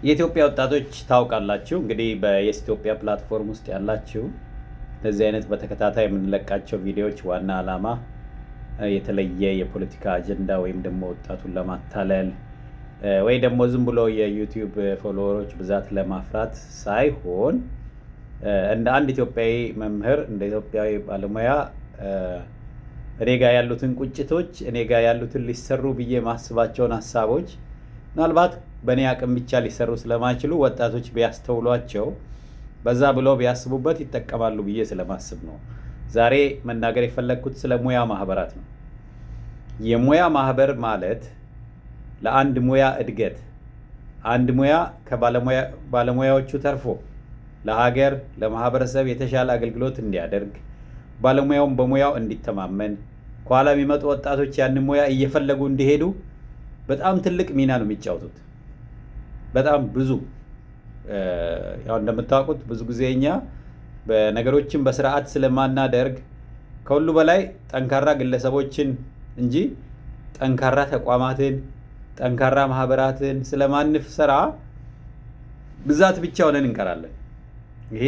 የኢትዮጵያ ወጣቶች ታውቃላችሁ እንግዲህ በኢትዮጵያ ፕላትፎርም ውስጥ ያላችሁ ለዚህ አይነት በተከታታይ የምንለቃቸው ቪዲዮዎች ዋና ዓላማ የተለየ የፖለቲካ አጀንዳ ወይም ደግሞ ወጣቱን ለማታለል ወይ ደግሞ ዝም ብሎ የዩቲዩብ ፎሎወሮች ብዛት ለማፍራት ሳይሆን እንደ አንድ ኢትዮጵያዊ መምህር እንደ ኢትዮጵያዊ ባለሙያ እኔ ጋር ያሉትን ቁጭቶች እኔ ጋር ያሉትን ሊሰሩ ብዬ ማስባቸውን ሀሳቦች ምናልባት በእኔ አቅም ብቻ ሊሰሩ ስለማይችሉ ወጣቶች ቢያስተውሏቸው በዛ ብለው ቢያስቡበት ይጠቀማሉ ብዬ ስለማስብ ነው። ዛሬ መናገር የፈለግኩት ስለ ሙያ ማህበራት ነው። የሙያ ማህበር ማለት ለአንድ ሙያ እድገት አንድ ሙያ ከባለሙያዎቹ ተርፎ ለሀገር ለማህበረሰብ የተሻለ አገልግሎት እንዲያደርግ ባለሙያውን በሙያው እንዲተማመን ከኋላ የሚመጡ ወጣቶች ያንን ሙያ እየፈለጉ እንዲሄዱ በጣም ትልቅ ሚና ነው የሚጫወቱት። በጣም ብዙ ያው እንደምታውቁት ብዙ ጊዜ እኛ በነገሮችን በስርዓት ስለማናደርግ ከሁሉ በላይ ጠንካራ ግለሰቦችን እንጂ ጠንካራ ተቋማትን ጠንካራ ማህበራትን ስለማንሰራ ብዛት ብቻ ሆነን እንቀራለን። ይሄ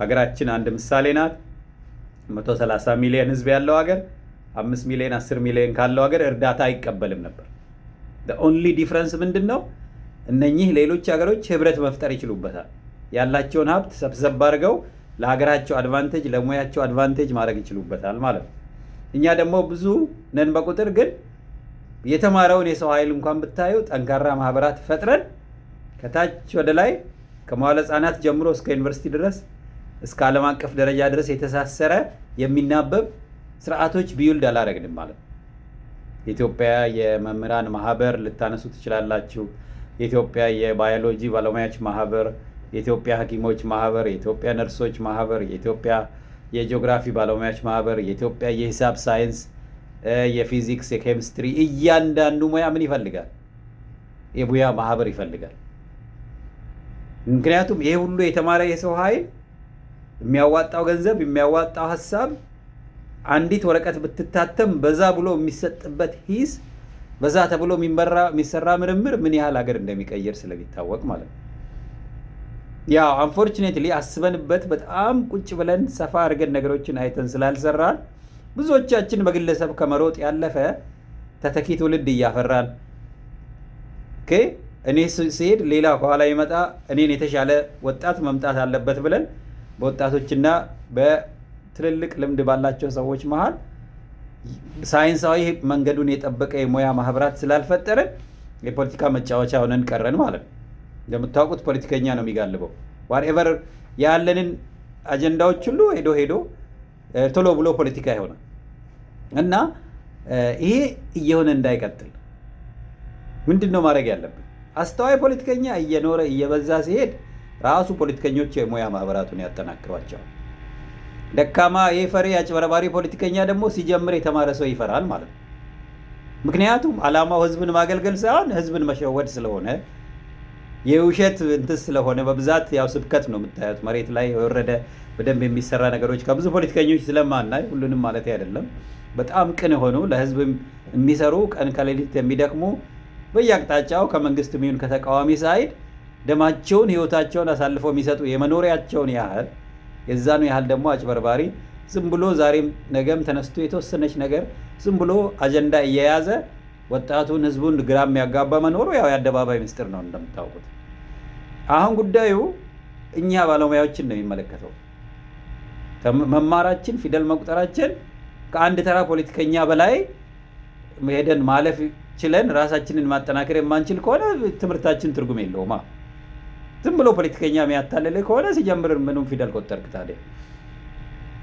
ሀገራችን አንድ ምሳሌ ናት። 130 ሚሊዮን ህዝብ ያለው ሀገር 5 ሚሊዮን 10 ሚሊዮን ካለው ሀገር እርዳታ አይቀበልም ነበር። the only difference ምንድነው? እነኚህ ሌሎች ሀገሮች ህብረት መፍጠር ይችሉበታል። ያላቸውን ሀብት ሰብሰብ አድርገው ለሀገራቸው አድቫንቴጅ ለሙያቸው አድቫንቴጅ ማድረግ ይችሉበታል ማለት ነው። እኛ ደግሞ ብዙ ነን በቁጥር ግን የተማረውን የሰው ኃይል እንኳን ብታዩ ጠንካራ ማህበራት ፈጥረን ከታች ወደ ላይ ከመዋለ ህጻናት ጀምሮ እስከ ዩኒቨርሲቲ ድረስ እስከ ዓለም አቀፍ ደረጃ ድረስ የተሳሰረ የሚናበብ ስርዓቶች ቢውልድ አላደረግንም ማለት ነው። የኢትዮጵያ የመምህራን ማህበር ልታነሱ ትችላላችሁ። የኢትዮጵያ የባዮሎጂ ባለሙያዎች ማህበር፣ የኢትዮጵያ ሐኪሞች ማህበር፣ የኢትዮጵያ ነርሶች ማህበር፣ የኢትዮጵያ የጂኦግራፊ ባለሙያዎች ማህበር፣ የኢትዮጵያ የሂሳብ ሳይንስ፣ የፊዚክስ፣ የኬሚስትሪ እያንዳንዱ ሙያ ምን ይፈልጋል? የሙያ ማህበር ይፈልጋል። ምክንያቱም ይሄ ሁሉ የተማረ የሰው ኃይል የሚያዋጣው ገንዘብ የሚያዋጣው ሀሳብ አንዲት ወረቀት ብትታተም በዛ ብሎ የሚሰጥበት ሂስ በዛ ተብሎ የሚሰራ ምርምር ምን ያህል ሀገር እንደሚቀይር ስለሚታወቅ ማለት ነው። ያው አንፎርቹኔትሊ አስበንበት በጣም ቁጭ ብለን ሰፋ አድርገን ነገሮችን አይተን ስላልሰራን ብዙዎቻችን በግለሰብ ከመሮጥ ያለፈ ተተኪ ትውልድ እያፈራን እኔ ሲሄድ ሌላ ከኋላ ይመጣ እኔን የተሻለ ወጣት መምጣት አለበት ብለን በወጣቶችና በትልልቅ ልምድ ባላቸው ሰዎች መሃል ሳይንሳዊ መንገዱን የጠበቀ የሙያ ማህበራት ስላልፈጠረን የፖለቲካ መጫወቻ ሆነን ቀረን ማለት ነው። እንደምታውቁት ፖለቲከኛ ነው የሚጋልበው። ዋትኤቨር ያለንን አጀንዳዎች ሁሉ ሄዶ ቶሎ ብሎ ፖለቲካ ይሆናል እና ይሄ እየሆነ እንዳይቀጥል ምንድን ነው ማድረግ ያለብን? አስተዋይ ፖለቲከኛ እየኖረ እየበዛ ሲሄድ ራሱ ፖለቲከኞች የሙያ ማህበራቱን ያጠናክሯቸዋል። ደካማ የፈሪ አጭበርባሪ ፖለቲከኛ ደግሞ ሲጀምር የተማረ ሰው ይፈራል ማለት ነው። ምክንያቱም ዓላማው ህዝብን ማገልገል ሳይሆን ህዝብን መሸወድ ስለሆነ የውሸት እንትን ስለሆነ በብዛት ያው ስብከት ነው የምታዩት መሬት ላይ የወረደ በደንብ የሚሰራ ነገሮች ከብዙ ፖለቲከኞች ስለማናይ ሁሉንም ማለት አይደለም። በጣም ቅን የሆኑ ለህዝብ የሚሰሩ ቀን ከሌሊት የሚደክሙ በየአቅጣጫው ከመንግስት የሚሆን ከተቃዋሚ ሳይድ ደማቸውን ህይወታቸውን አሳልፈው የሚሰጡ የመኖሪያቸውን ያህል የዛኑ ያህል ደግሞ አጭበርባሪ ዝም ብሎ ዛሬም ነገም ተነስቶ የተወሰነች ነገር ዝም ብሎ አጀንዳ እየያዘ ወጣቱን ህዝቡን ግራ የሚያጋባ መኖሩ ያው የአደባባይ ምስጢር ነው እንደምታውቁት። አሁን ጉዳዩ እኛ ባለሙያዎችን ነው የሚመለከተው። መማራችን ፊደል መቁጠራችን ከአንድ ተራ ፖለቲከኛ በላይ ሄደን ማለፍ ችለን ራሳችንን ማጠናከር የማንችል ከሆነ ትምህርታችን ትርጉም የለውም። ዝም ብሎ ፖለቲከኛ የሚያታልል ከሆነ ሲጀምር ምንም ፊደል ቆጠርክ ታዲያ?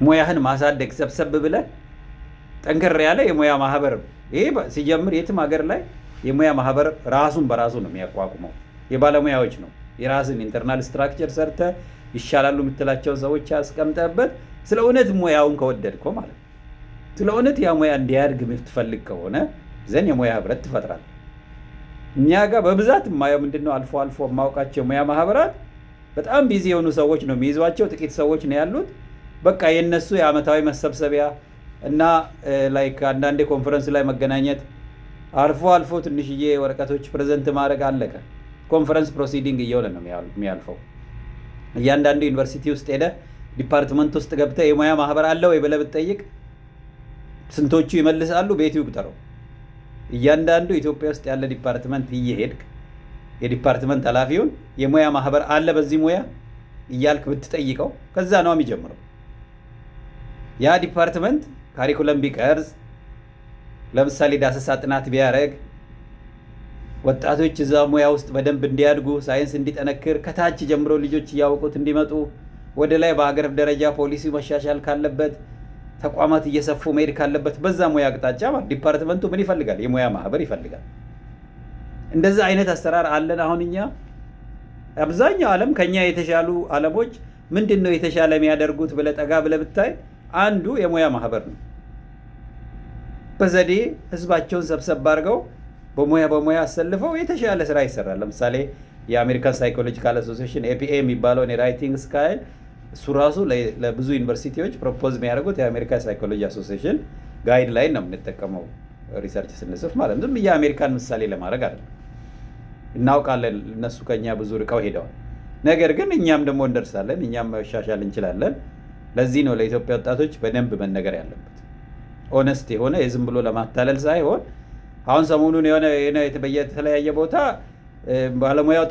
ሙያህን ማሳደግ ሰብሰብ ብለህ ጠንከር ያለ የሙያ ማህበር ይሄ ሲጀምር የትም ሀገር ላይ የሙያ ማህበር ራሱን በራሱ ነው የሚያቋቁመው። የባለሙያዎች ነው። የራስን ኢንተርናል ስትራክቸር ሰርተ ይሻላሉ የምትላቸው ሰዎች ያስቀምጠበት ስለ እውነት ሙያውን ከወደድከው ማለት ነው። ስለ እውነት ያ ሙያ እንዲያድግ የምትፈልግ ከሆነ ዘን የሙያ ህብረት ትፈጥራለህ። እኛ ጋር በብዛት የማየው ምንድነው አልፎ አልፎ የማውቃቸው የሙያ ማህበራት በጣም ቢዚ የሆኑ ሰዎች ነው የሚይዟቸው። ጥቂት ሰዎች ነው ያሉት። በቃ የነሱ የአመታዊ መሰብሰቢያ እና ላይክ አንዳንዴ ኮንፈረንስ ላይ መገናኘት አልፎ አልፎ ትንሽዬ ወረቀቶች ፕሬዘንት ማድረግ አለቀ። ኮንፈረንስ ፕሮሲዲንግ እየሆነ ነው የሚያልፈው። እያንዳንዱ ዩኒቨርሲቲ ውስጥ ሄደ ዲፓርትመንት ውስጥ ገብተ የሙያ ማህበር አለ ወይ ብለህ ብትጠይቅ ስንቶቹ ይመልሳሉ? ቤቱ ይቁጠረው። እያንዳንዱ ኢትዮጵያ ውስጥ ያለ ዲፓርትመንት እየሄድክ የዲፓርትመንት ኃላፊውን የሙያ ማህበር አለ በዚህ ሙያ እያልክ ብትጠይቀው ከዛ ነው የሚጀምረው። ያ ዲፓርትመንት ካሪኩለም ቢቀርጽ፣ ለምሳሌ ዳሰሳ ጥናት ቢያደርግ፣ ወጣቶች እዛ ሙያ ውስጥ በደንብ እንዲያድጉ፣ ሳይንስ እንዲጠነክር፣ ከታች ጀምሮ ልጆች እያወቁት እንዲመጡ፣ ወደ ላይ በሀገር ደረጃ ፖሊሲ መሻሻል ካለበት፣ ተቋማት እየሰፉ መሄድ ካለበት በዛ ሙያ አቅጣጫ ዲፓርትመንቱ ምን ይፈልጋል? የሙያ ማህበር ይፈልጋል። እንደዛ አይነት አሰራር አለን አሁን እኛ። አብዛኛው ዓለም ከኛ የተሻሉ ዓለሞች ምንድን ነው የተሻለ የሚያደርጉት ብለህ ጠጋ ብለህ ብታይ አንዱ የሙያ ማህበር ነው። በዘዴ ህዝባቸውን ሰብሰብ አድርገው በሙያ አሰልፈው የተሻለ ስራ ይሰራል። ለምሳሌ የአሜሪካን ሳይኮሎጂካል አሶሲዬሽን APA የሚባለውን የራይቲንግ ስካይል እሱ ራሱ ለብዙ ዩኒቨርሲቲዎች ፕሮፖዝ የሚያደርጉት የአሜሪካ ሳይኮሎጂ አሶሲዬሽን ጋይድ ላይን ነው የምንጠቀመው ሪሰርች ስንጽፍ ማለት ነው። ዝም ብዬ የአሜሪካን ምሳሌ ለማድረግ አይደለም። እናውቃለን እነሱ ከኛ ብዙ ርቀው ሄደዋል። ነገር ግን እኛም ደግሞ እንደርሳለን፣ እኛም መሻሻል እንችላለን። ለዚህ ነው ለኢትዮጵያ ወጣቶች በደንብ መነገር ያለበት ኦነስት የሆነ የዝም ብሎ ለማታለል ሳይሆን አሁን ሰሞኑን የሆነ በየተለያየ ቦታ ባለሙያው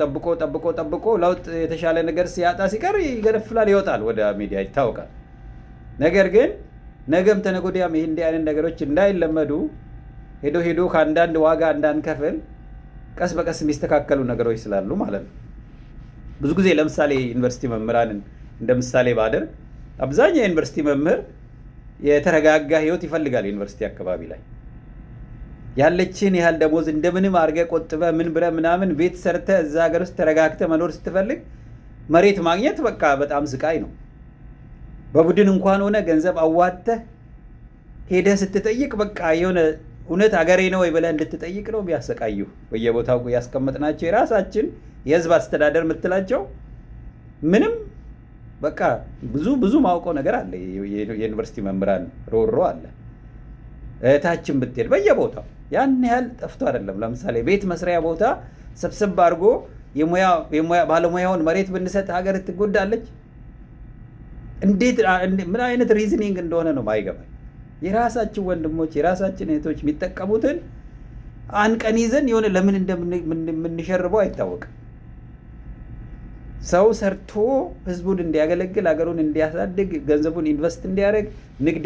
ጠብቆ ለውጥ የተሻለ ነገር ሲያጣ ሲቀር ይገነፍላል፣ ይወጣል፣ ወደ ሚዲያ ይታወቃል። ነገር ግን ነገም ተነገ ወዲያም ይህ እንዲህ አይነት ነገሮች እንዳይለመዱ ሄዶ ከአንዳንድ ዋጋ እንዳንከፍል ቀስ በቀስ የሚስተካከሉ ነገሮች ስላሉ ማለት ነው። ብዙ ጊዜ ለምሳሌ ዩኒቨርሲቲ መምህራንን እንደ ምሳሌ ባደር አብዛኛው የዩኒቨርሲቲ መምህር የተረጋጋ ህይወት ይፈልጋል። ዩኒቨርሲቲ አካባቢ ላይ ያለችን ያህል ደሞዝ እንደምንም አድርገህ ቆጥበህ ምን ብለህ ምናምን ቤት ሰርተህ እዛ ሀገር ውስጥ ተረጋግተህ መኖር ስትፈልግ መሬት ማግኘት በቃ በጣም ስቃይ ነው። በቡድን እንኳን ሆነ ገንዘብ አዋጥተህ ሄደህ ስትጠይቅ በቃ የሆነ እውነት አገሬ ነው ወይ ብለህ እንድትጠይቅ ነው የሚያሰቃዩ። በየቦታው ያስቀመጥናቸው የራሳችን የህዝብ አስተዳደር የምትላቸው ምንም በቃ ብዙ ማውቀው ነገር አለ። የዩኒቨርሲቲ መምህራን ሮሮ አለ። ታችን ብትሄድ በየቦታው ያን ያህል ጠፍቶ አይደለም። ለምሳሌ ቤት መስሪያ ቦታ ሰብሰብ አድርጎ ባለሙያውን መሬት ብንሰጥ ሀገር ትጎዳለች። እንዴት ምን አይነት ሪዝኒንግ እንደሆነ ነው ማይገባኝ። የራሳችን ወንድሞች የራሳችን እህቶች የሚጠቀሙትን አንቀን ይዘን የሆነ ለምን እንደምንሸርበው አይታወቅም። ሰው ሰርቶ ህዝቡን እንዲያገለግል ሀገሩን እንዲያሳድግ ገንዘቡን ኢንቨስት እንዲያደርግ ንግድ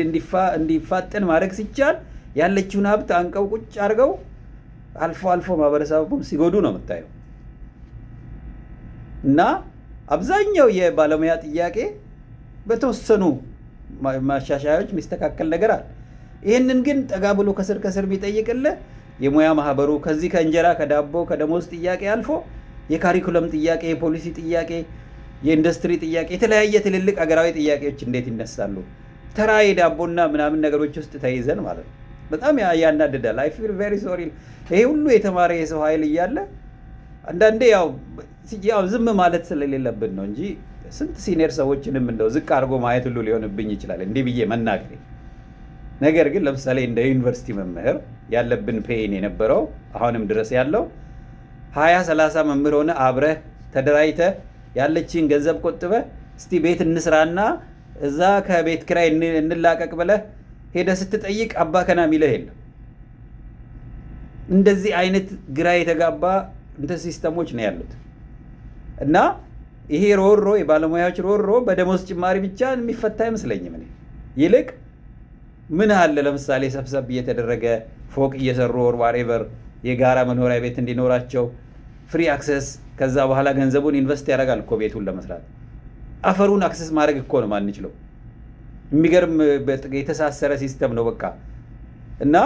እንዲፋጠን ማድረግ ሲቻል ያለችውን ሀብት አንቀው ቁጭ አድርገው አልፎ ማህበረሰቡን ሲጎዱ ነው የምታየው። እና አብዛኛው የባለሙያ ጥያቄ በተወሰኑ ማሻሻያዎች የሚስተካከል ነገር አለ። ይህንን ግን ጠጋ ብሎ ከስር ቢጠይቅልህ የሙያ ማህበሩ ከዚህ ከእንጀራ ከዳቦ ከደሞዝ ጥያቄ አልፎ የካሪኩለም ጥያቄ፣ የፖሊሲ ጥያቄ፣ የኢንዱስትሪ ጥያቄ፣ የተለያየ ትልልቅ አገራዊ ጥያቄዎች እንዴት ይነሳሉ? ተራ የዳቦና ምናምን ነገሮች ውስጥ ተይዘን ማለት ነው። በጣም ያናድዳል። አይ ፊል ቬሪ ሶሪ። ይሄ ሁሉ የተማረ የሰው ኃይል እያለ አንዳንዴ ያው ዝም ማለት ስለሌለብን ነው እንጂ ስንት ሲኒየር ሰዎችንም እንደው ዝቅ አድርጎ ማየት ሁሉ ሊሆንብኝ ይችላል እንዲህ ብዬ መናገር። ነገር ግን ለምሳሌ እንደ ዩኒቨርሲቲ መምህር ያለብን ፔን የነበረው አሁንም ድረስ ያለው 20-30 መምህር ሆነ አብረህ ተደራጅተህ ያለችን ገንዘብ ቆጥበህ እስቲ ቤት እንስራና እዛ ከቤት ኪራይ እንላቀቅ ብለህ ሄደህ ስትጠይቅ አባ ከና የሚልህ የለም። እንደዚህ አይነት ግራ የተጋባ እንደ ሲስተሞች ነው ያሉት። እና ይሄ ሮሮ የባለሙያዎች ሮሮ በደሞዝ ጭማሪ ብቻ የሚፈታ አይመስለኝም። እኔ ይልቅ ምን አለ ለምሳሌ ሰብሰብ እየተደረገ ፎቅ እየሰሩ ወር ዋሬቨር የጋራ መኖሪያ ቤት እንዲኖራቸው ፍሪ አክሰስ፣ ከዛ በኋላ ገንዘቡን ኢንቨስት ያደርጋል እኮ ቤቱን ለመስራት። አፈሩን አክሰስ ማድረግ እኮ ነው ማንችለው። የሚገርም የተሳሰረ ሲስተም ነው በቃ። እና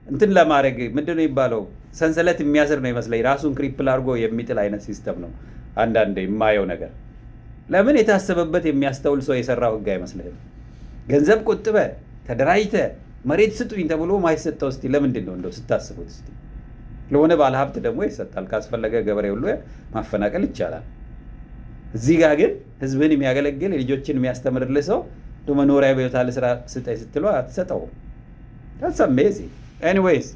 እንትን ለማድረግ ምንድን ነው የሚባለው ሰንሰለት የሚያስር ነው ይመስለኝ። ራሱን ክሪፕል አድርጎ የሚጥል አይነት ሲስተም ነው አንዳንድ የማየው ነገር። ለምን የታሰበበት የሚያስተውል ሰው የሰራው ህግ አይመስልህም? ገንዘብ ቆጥበ ተደራጅተ መሬት ስጡኝ ተብሎ ማይሰጠው እስቲ ለምንድን ነው እንደው ስታስቡት? እስቲ ለሆነ ባለሀብት ደግሞ ይሰጣል። ካስፈለገ ገበሬ ሁሉ ማፈናቀል ይቻላል። እዚህ ጋር ግን ህዝብን የሚያገለግል ልጆችን የሚያስተምርልህ ሰው መኖሪያ ቤት አለ ስራ ስጠኝ ስትለው አትሰጠውም። That's amazing. Anyways.